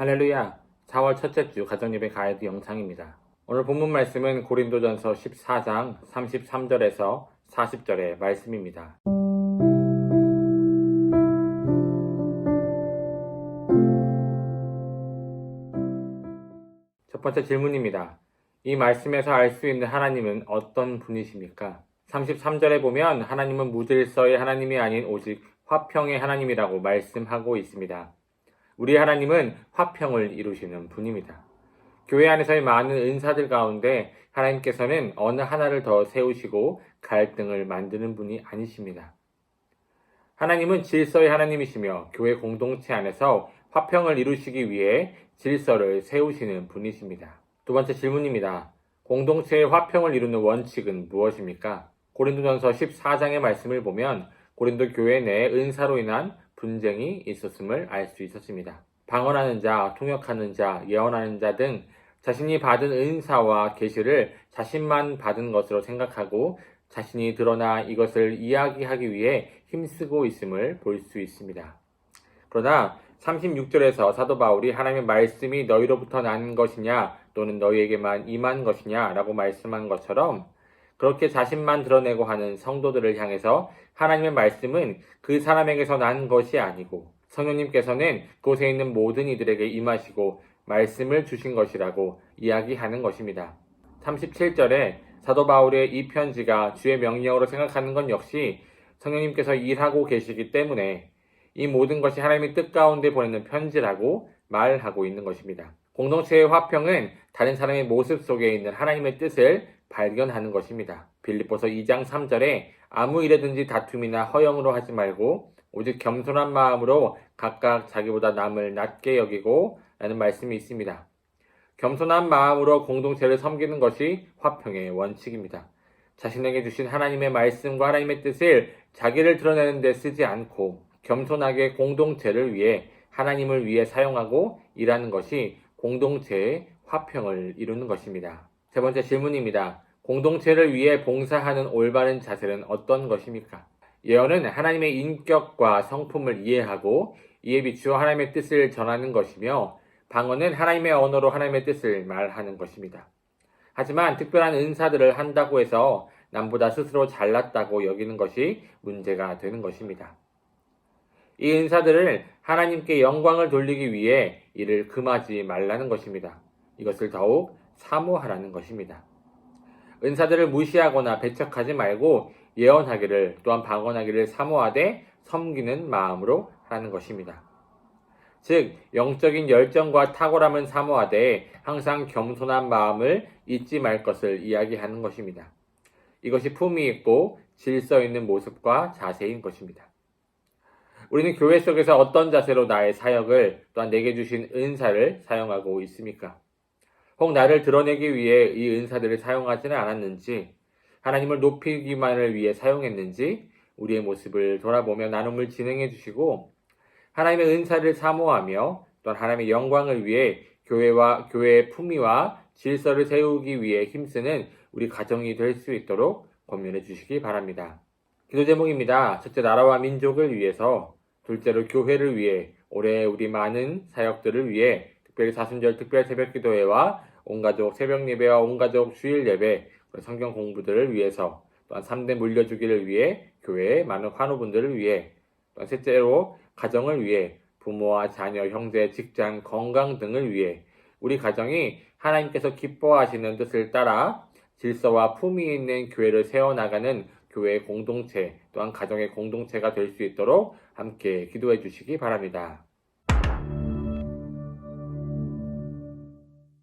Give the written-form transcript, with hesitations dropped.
할렐루야! 4월 첫째 주 가정예배 가이드 영상입니다. 오늘 본문 말씀은 고린도전서 14장 33절에서 40절의 말씀입니다. 첫 번째 질문입니다. 이 말씀에서 알 수 있는 하나님은 어떤 분이십니까? 33절에 보면 하나님은 무질서의 하나님이 아닌 오직 화평의 하나님이라고 말씀하고 있습니다. 우리 하나님은 화평을 이루시는 분입니다. 교회 안에서의 많은 은사들 가운데 하나님께서는 어느 하나를 더 세우시고 갈등을 만드는 분이 아니십니다. 하나님은 질서의 하나님이시며 교회 공동체 안에서 화평을 이루시기 위해 질서를 세우시는 분이십니다. 두 번째 질문입니다. 공동체의 화평을 이루는 원칙은 무엇입니까? 고린도전서 14장의 말씀을 보면 고린도 교회 내에 은사로 인한 분쟁이 있었음을 알 수 있었습니다. 방언하는 자, 통역하는 자, 예언하는 자 등 자신이 받은 은사와 계시를 자신만 받은 것으로 생각하고 자신이 드러나 이것을 이야기하기 위해 힘쓰고 있음을 볼 수 있습니다. 그러나 36절에서 사도 바울이 하나님의 말씀이 너희로부터 난 것이냐 또는 너희에게만 임한 것이냐 라고 말씀한 것처럼 그렇게 자신만 드러내고 하는 성도들을 향해서 하나님의 말씀은 그 사람에게서 난 것이 아니고 성령님께서는 그곳에 있는 모든 이들에게 임하시고 말씀을 주신 것이라고 이야기하는 것입니다. 37절에 사도 바울의 이 편지가 주의 명령으로 생각하는 건 역시 성령님께서 일하고 계시기 때문에 이 모든 것이 하나님의 뜻 가운데 보내는 편지라고 말하고 있는 것입니다. 공동체의 화평은 다른 사람의 모습 속에 있는 하나님의 뜻을 발견하는 것입니다. 빌립보서 2장 3절에 아무 일에든지 다툼이나 허영으로 하지 말고 오직 겸손한 마음으로 각각 자기보다 남을 낮게 여기고 라는 말씀이 있습니다. 겸손한 마음으로 공동체를 섬기는 것이 화평의 원칙입니다. 자신에게 주신 하나님의 말씀과 하나님의 뜻을 자기를 드러내는 데 쓰지 않고 겸손하게 공동체를 위해 하나님을 위해 사용하고 일하는 것이 공동체의 화평을 이루는 것입니다. 세 번째 질문입니다. 공동체를 위해 봉사하는 올바른 자세는 어떤 것입니까? 예언은 하나님의 인격과 성품을 이해하고 이에 비추어 하나님의 뜻을 전하는 것이며 방언은 하나님의 언어로 하나님의 뜻을 말하는 것입니다. 하지만 특별한 은사들을 한다고 해서 남보다 스스로 잘났다고 여기는 것이 문제가 되는 것입니다. 이 은사들을 하나님께 영광을 돌리기 위해 이를 금하지 말라는 것입니다. 이것을 더욱 사모하라는 것입니다. 은사들을 무시하거나 배척하지 말고 예언하기를 또한 방언하기를 사모하되 섬기는 마음으로 하라는 것입니다. 즉 영적인 열정과 탁월함을 사모하되 항상 겸손한 마음을 잊지 말 것을 이야기하는 것입니다. 이것이 품위 있고 질서 있는 모습과 자세인 것입니다. 우리는 교회 속에서 어떤 자세로 나의 사역을 또한 내게 주신 은사를 사용하고 있습니까? 혹 나를 드러내기 위해 이 은사들을 사용하지는 않았는지, 하나님을 높이기만을 위해 사용했는지 우리의 모습을 돌아보며 나눔을 진행해 주시고 하나님의 은사를 사모하며 또한 하나님의 영광을 위해 교회의 품위와 질서를 세우기 위해 힘쓰는 우리 가정이 될 수 있도록 권면해 주시기 바랍니다. 기도 제목입니다. 첫째, 나라와 민족을 위해서, 둘째로 교회를 위해, 올해 우리 많은 사역들을 위해 특별히 사순절 특별 새벽 기도회와 온가족 새벽 예배와 온가족 주일 예배, 성경 공부들을 위해서, 또한 3대 물려주기를 위해 교회의 많은 환우분들을 위해, 또한 셋째로 가정을 위해 부모와 자녀, 형제, 직장, 건강 등을 위해 우리 가정이 하나님께서 기뻐하시는 뜻을 따라 질서와 품위 있는 교회를 세워나가는 교회의 공동체 또한 가정의 공동체가 될 수 있도록 함께 기도해 주시기 바랍니다.